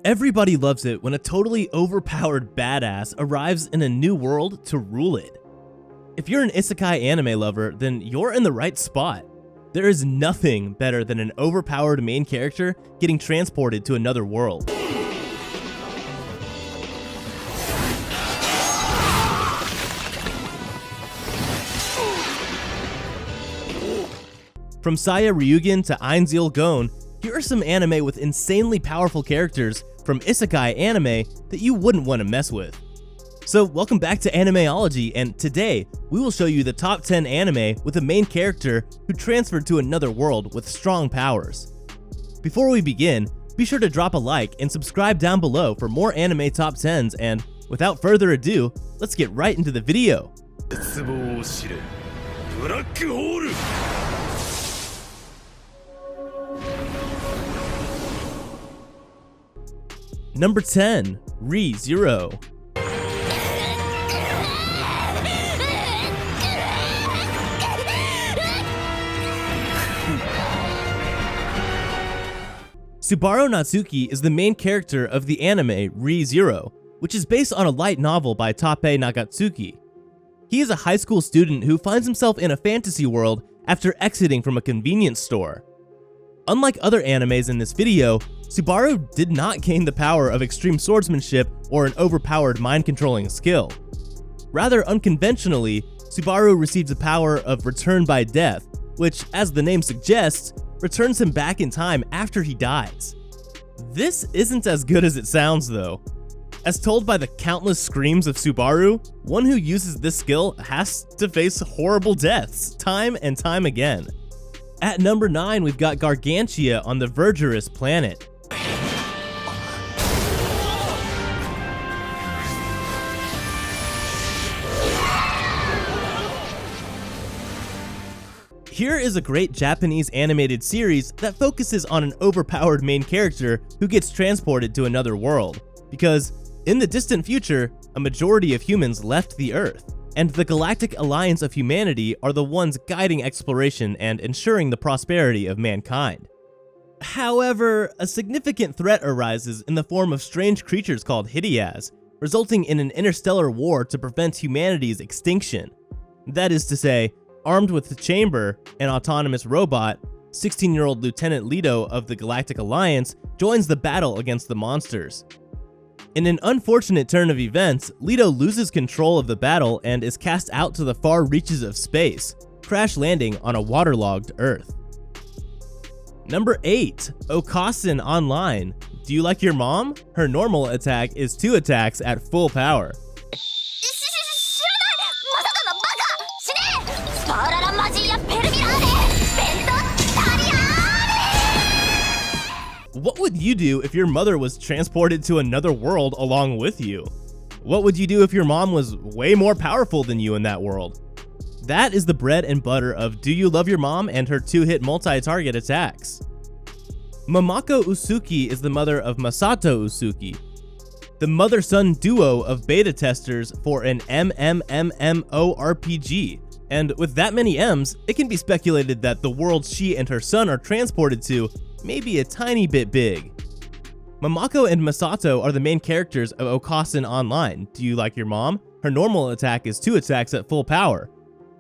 Everybody loves it when a totally overpowered badass arrives in a new world to rule it. If you're an Isekai anime lover, then you're in the right spot. There is nothing better than an overpowered main character getting transported to another world. From Saya Ryugen to Ainzel Gon, here are some anime with insanely powerful characters from Isekai anime that you wouldn't want to mess with. So welcome back to Animeology, and today we will show you the top 10 anime with a main character who transferred to another world with strong powers. Before we begin, be sure to drop a like and subscribe down below for more anime top 10s, and without further ado, let's get right into the video. Number 10. ReZero. Subaru Natsuki is the main character of the anime ReZero, which is based on a light novel by Tappei Nagatsuki. He is a high school student who finds himself in a fantasy world after exiting from a convenience store. Unlike other animes in this video, Subaru did not gain the power of extreme swordsmanship or an overpowered mind-controlling skill. Rather unconventionally, Subaru receives the power of Return by Death, which, as the name suggests, returns him back in time after he dies. This isn't as good as it sounds though. As told by the countless screams of Subaru, one who uses this skill has to face horrible deaths time and time again. At number 9, we've got Gargantia on the Vergeros planet. Here is a great Japanese animated series that focuses on an overpowered main character who gets transported to another world, because in the distant future, a majority of humans left the Earth, and the Galactic Alliance of Humanity are the ones guiding exploration and ensuring the prosperity of mankind. However, a significant threat arises in the form of strange creatures called Hideas, resulting in an interstellar war to prevent humanity's extinction. That is to say, armed with the Chamber, an autonomous robot, 16-year-old Lieutenant Leto of the Galactic Alliance joins the battle against the monsters. In an unfortunate turn of events, Leto loses control of the battle and is cast out to the far reaches of space, crash landing on a waterlogged Earth. Number 8. Okasan Online. Do you like your mom? Her normal attack is 2 attacks at full power. What would you do if your mother was transported to another world along with you? What would you do if your mom was way more powerful than you in that world? That is the bread and butter of Do You Love Your Mom and her 2-hit multi-target attacks. Mamako Usuki is the mother of Masato Usuki, the mother-son duo of beta testers for an MMORPG. And with that many M's, it can be speculated that the world she and her son are transported to may be a tiny bit big. Mamako and Masato are the main characters of Okasan Online. Do you like your mom? Her normal attack is 2 attacks at full power.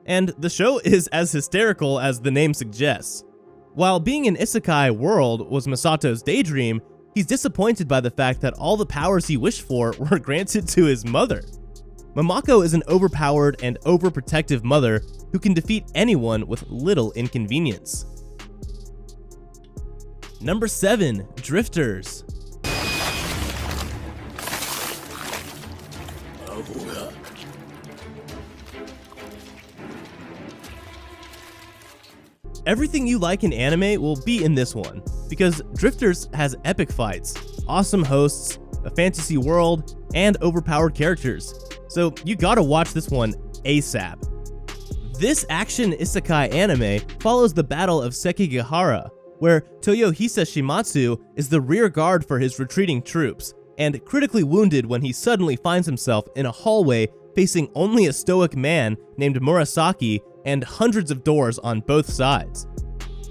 And the show is as hysterical as the name suggests. While being an isekai world was Masato's daydream, he's disappointed by the fact that all the powers he wished for were granted to his mother. Mamako is an overpowered and overprotective mother who can defeat anyone with little inconvenience. Number 7. Drifters. Everything you like in anime will be in this one, because Drifters has epic fights, awesome hosts, a fantasy world, and overpowered characters. So you gotta watch this one ASAP. This action isekai anime follows the Battle of Sekigahara, where Toyohisa Shimatsu is the rear guard for his retreating troops, and critically wounded when he suddenly finds himself in a hallway facing only a stoic man named Murasaki and hundreds of doors on both sides.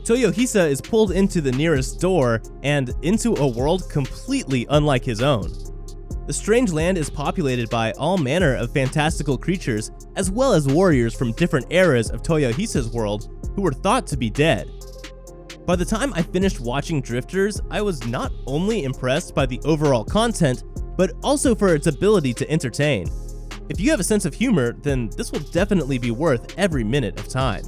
Toyohisa is pulled into the nearest door and into a world completely unlike his own. The strange land is populated by all manner of fantastical creatures, as well as warriors from different eras of Toyohisa's world who were thought to be dead. By the time I finished watching Drifters, I was not only impressed by the overall content, but also for its ability to entertain. If you have a sense of humor, then this will definitely be worth every minute of time.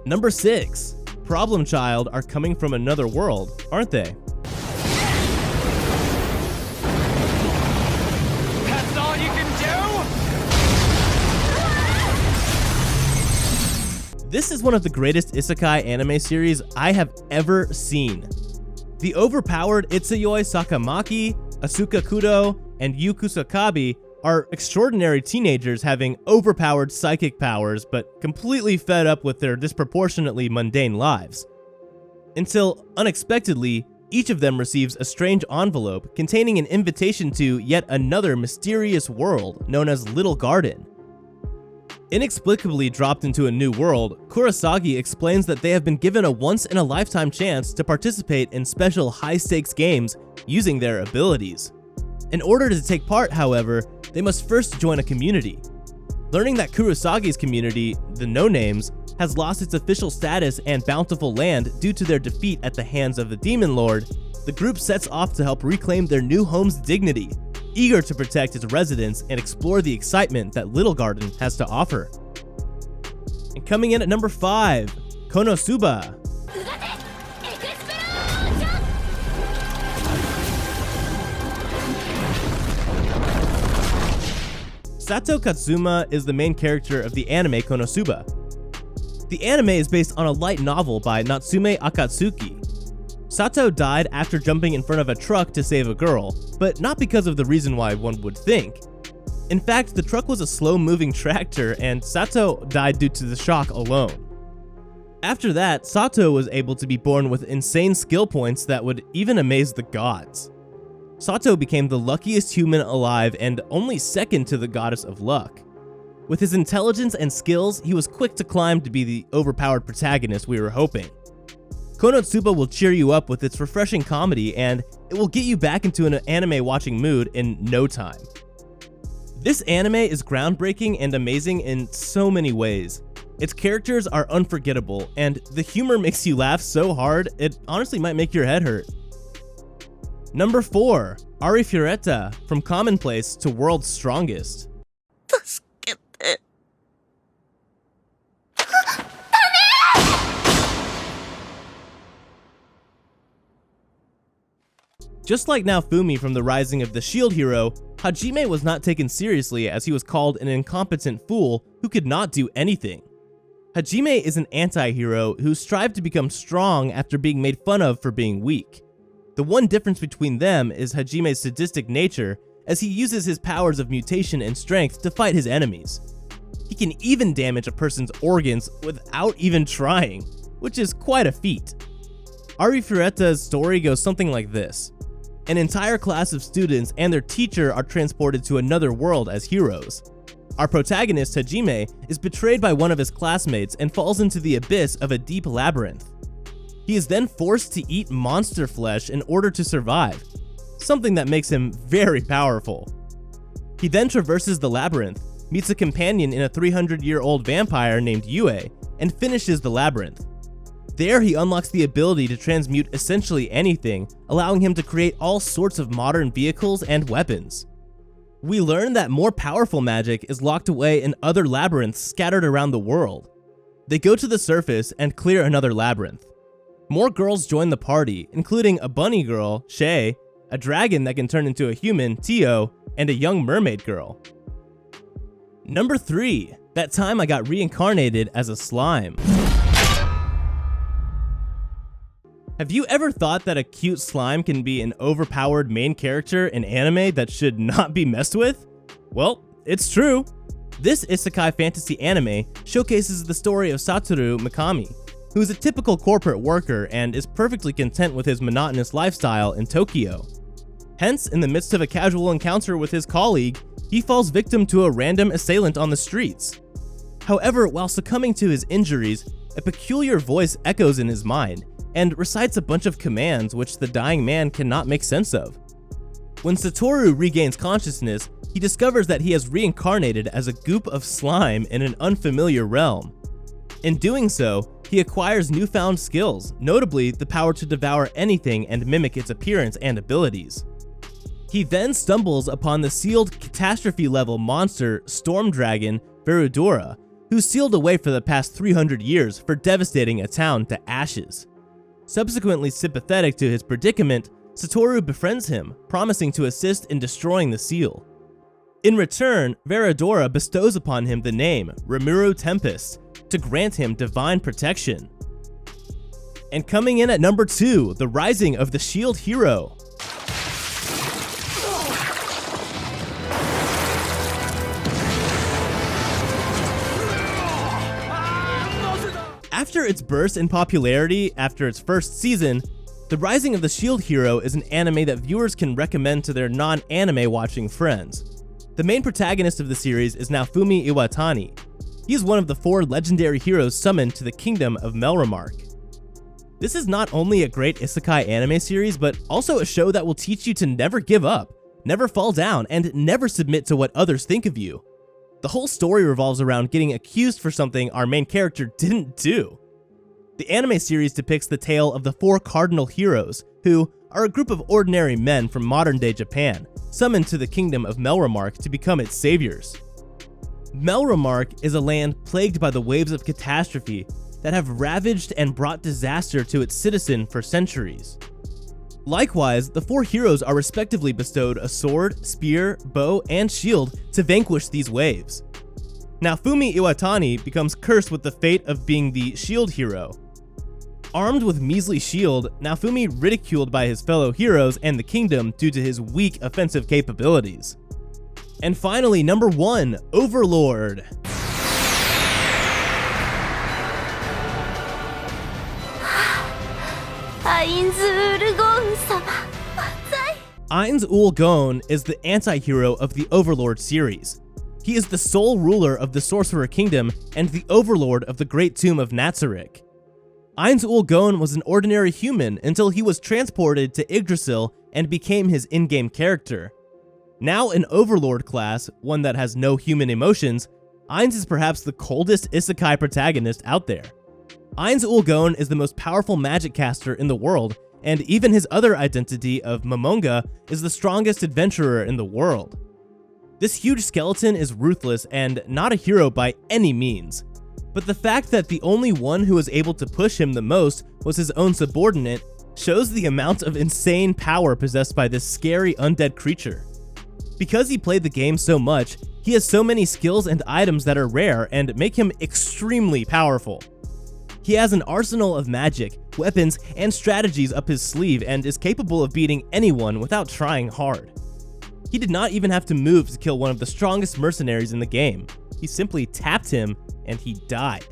Number 6. Problem Child are coming from another world, aren't they? That's all you can do? This is one of the greatest isekai anime series I have ever seen. The overpowered Itsuyoi Sakamaki, Asuka Kudo, and Yu Kusakabe are extraordinary teenagers having overpowered psychic powers but completely fed up with their disproportionately mundane lives. Until, unexpectedly, each of them receives a strange envelope containing an invitation to yet another mysterious world known as Little Garden. Inexplicably dropped into a new world, Kurosagi explains that they have been given a once-in-a-lifetime chance to participate in special high-stakes games using their abilities. In order to take part, however, they must first join a community. Learning that Kurosagi's community, the No Names, has lost its official status and bountiful land due to their defeat at the hands of the Demon Lord, the group sets off to help reclaim their new home's dignity, eager to protect its residents and explore the excitement that Little Garden has to offer. And coming in at number 5, Konosuba. Sato Katsuma is the main character of the anime Konosuba. The anime is based on a light novel by Natsume Akatsuki. Sato died after jumping in front of a truck to save a girl, but not because of the reason why one would think. In fact, the truck was a slow-moving tractor and Sato died due to the shock alone. After that, Sato was able to be born with insane skill points that would even amaze the gods. Sato became the luckiest human alive and only second to the goddess of luck. With his intelligence and skills, he was quick to climb to be the overpowered protagonist we were hoping. Konosuba will cheer you up with its refreshing comedy, and it will get you back into an anime watching mood in no time. This anime is groundbreaking and amazing in so many ways. Its characters are unforgettable, and the humor makes you laugh so hard, it honestly might make your head hurt. Number 4, Arifuretta, from Commonplace to World's Strongest. Just like Naofumi from The Rising of the Shield Hero, Hajime was not taken seriously as he was called an incompetent fool who could not do anything. Hajime is an anti-hero who strived to become strong after being made fun of for being weak. The one difference between them is Hajime's sadistic nature, as he uses his powers of mutation and strength to fight his enemies. He can even damage a person's organs without even trying, which is quite a feat. Arifuretta's story goes something like this. An entire class of students and their teacher are transported to another world as heroes. Our protagonist, Hajime, is betrayed by one of his classmates and falls into the abyss of a deep labyrinth. He is then forced to eat monster flesh in order to survive, something that makes him very powerful. He then traverses the labyrinth, meets a companion in a 300-year-old vampire named Yue, and finishes the labyrinth. There he unlocks the ability to transmute essentially anything, allowing him to create all sorts of modern vehicles and weapons. We learn that more powerful magic is locked away in other labyrinths scattered around the world. They go to the surface and clear another labyrinth. More girls join the party, including a bunny girl, Shay, a dragon that can turn into a human, Tio, and a young mermaid girl. Number 3, that time I got reincarnated as a slime. Have you ever thought that a cute slime can be an overpowered main character in anime that should not be messed with? Well, it's true. This isekai fantasy anime showcases the story of Satoru Mikami, who is a typical corporate worker and is perfectly content with his monotonous lifestyle in Tokyo. Hence, in the midst of a casual encounter with his colleague, he falls victim to a random assailant on the streets. However, while succumbing to his injuries, A peculiar voice echoes in his mind and recites a bunch of commands which the dying man cannot make sense of. When Satoru regains consciousness, he discovers that he has reincarnated as a goop of slime in an unfamiliar realm. In doing so, he acquires newfound skills, notably the power to devour anything and mimic its appearance and abilities. He then stumbles upon the sealed catastrophe-level monster Storm Dragon Vergeros, who's sealed away for the past 300 years for devastating a town to ashes. Subsequently sympathetic to his predicament, Satoru befriends him, promising to assist in destroying the seal. In return, Vergeros bestows upon him the name Rimuru Tempest to grant him divine protection. And coming in at number 2, the rising of the Shield Hero. After its burst in popularity after its first season, The Rising of the Shield Hero is an anime that viewers can recommend to their non-anime watching friends. The main protagonist of the series is Naofumi Iwatani. He is one of the 4 legendary heroes summoned to the kingdom of Melromark. This is not only a great isekai anime series, but also a show that will teach you to never give up, never fall down, and never submit to what others think of you. The whole story revolves around getting accused for something our main character didn't do. The anime series depicts the tale of the 4 cardinal heroes, who are a group of ordinary men from modern-day Japan, summoned to the kingdom of Melromark to become its saviors. Melromark is a land plagued by the waves of catastrophe that have ravaged and brought disaster to its citizen for centuries. Likewise, the 4 heroes are respectively bestowed a sword, spear, bow, and shield to vanquish these waves. Naofumi Iwatani becomes cursed with the fate of being the shield hero. Armed with measly shield, Naofumi ridiculed by his fellow heroes and the kingdom due to his weak offensive capabilities. And finally, number 1, Overlord. Ainz Ul Gon is the anti-hero of the Overlord series. He is the sole ruler of the Sorcerer Kingdom and the Overlord of the Great Tomb of Nazarick. Ainz Ul Gon was an ordinary human until he was transported to Yggdrasil and became his in-game character. Now an Overlord class, one that has no human emotions, Ainz is perhaps the coldest isekai protagonist out there. Ainz Ul Gon is the most powerful magic caster in the world, and even his other identity of Momonga is the strongest adventurer in the world. This huge skeleton is ruthless and not a hero by any means. But the fact that the only one who was able to push him the most was his own subordinate shows the amount of insane power possessed by this scary undead creature. Because he played the game so much, he has so many skills and items that are rare and make him extremely powerful. He has an arsenal of magic, weapons, and strategies up his sleeve and is capable of beating anyone without trying hard. He did not even have to move to kill one of the strongest mercenaries in the game. He simply tapped him and he died.